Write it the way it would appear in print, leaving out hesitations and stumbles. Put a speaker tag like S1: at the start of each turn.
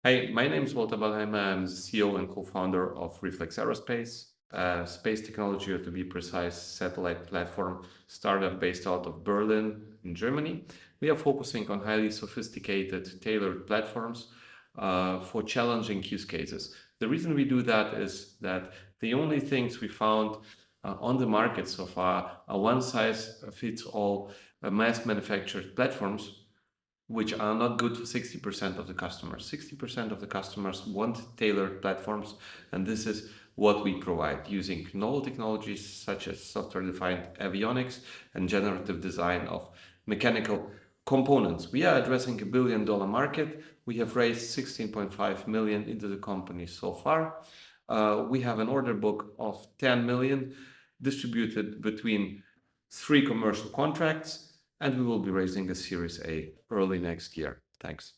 S1: Hi, my name is Ballheimer. I'm the CEO and co-founder of Reflex Aerospace, a space technology, or to be precise, satellite platform startup based out of Berlin in Germany. We are focusing on highly sophisticated, tailored platforms for challenging use cases. The reason we do that is that the only things we found on the market so far are one-size-fits-all mass manufactured platforms, which are not good for 60% of the customers. 60% of the customers want tailored platforms, and this is what we provide using novel technologies such as software-defined avionics and generative design of mechanical components. We are addressing $1 billion market. We have raised 16.5 million into the company so far. We have an order book of 10 million distributed between 3 commercial contracts, and we will be raising a Series A early next year. Thanks.